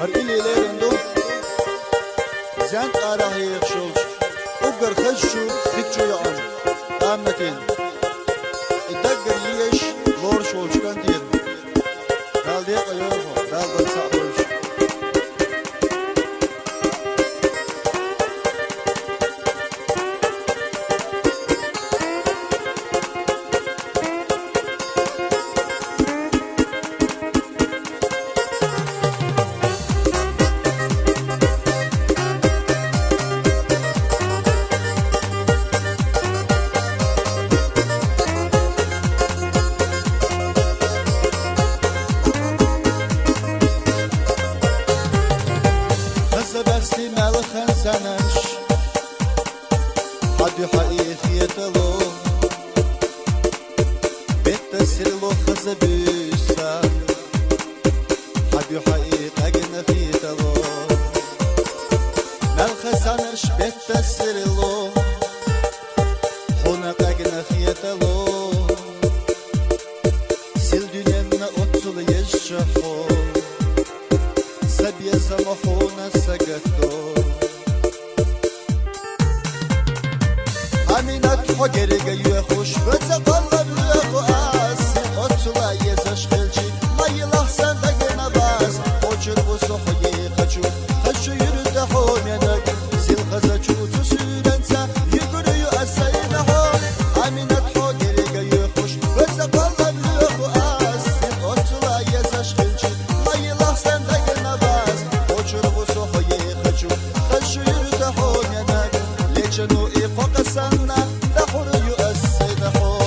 هر إلي ليرندو زند آراه يخشوش وقر خشو بيكشو يعم آمتين الدقر يش لور شوش كان دير دال ديق أيوه دال بلسا بلش بستي مالخن زنش حد حقيقية لو بتسر لو خزبيسا حد حقيقة جنفية لو مالخن زنش بتسر لو حنق جنفية لو سيل دنيانا أطول يشحو سبيا سمحونا سجدو أمينات حجري جايو خوش بتقلب لأخو آسي أطلع يزش خلشي ما يلحسن بجنا باس أوشر بصحي خشو يرد حوم ينك سيل خزچو تسيرنسا يقولوا يؤسين حوم أمينات حجري جايو خوش بتقلب لأخو آسي أطلع يزش خلشي ما يلحسن بجنا باس خشو يرد حوم ينك ليشنو إيقاق سنة دحر يؤسين حوم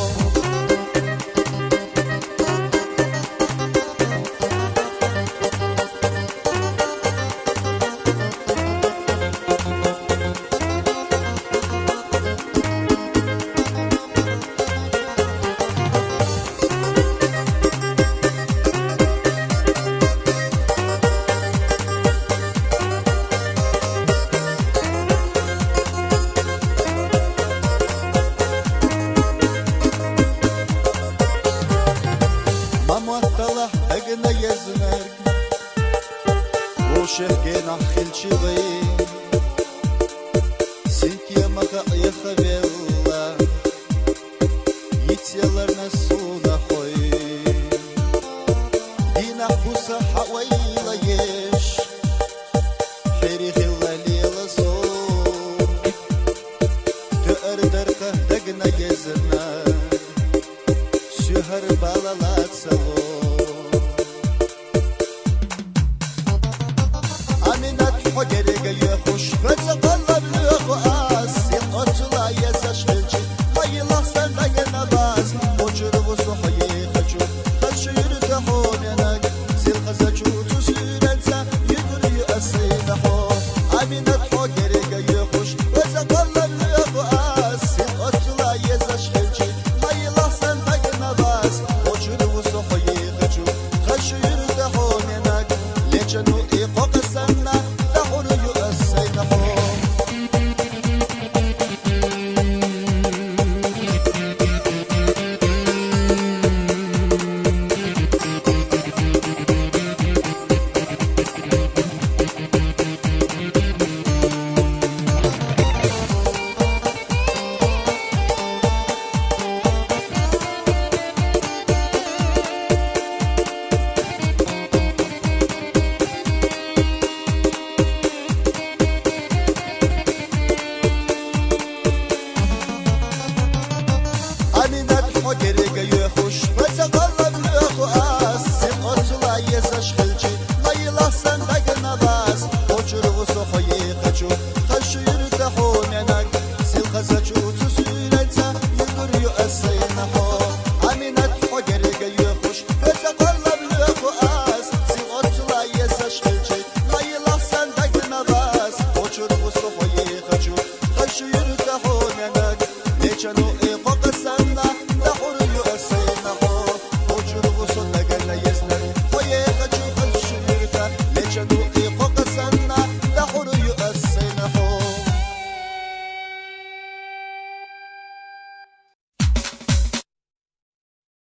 طلع أجنا يزمرك وشيخ جنا خلشي غي سنكي مكا يخبيلا يتيالرنا سونا خوي دينا بوسا حويلا يش حيري خلا ليلا صو تقردرك أجنا يزمرك شهر بالالات سلو حجري جاي خوش بس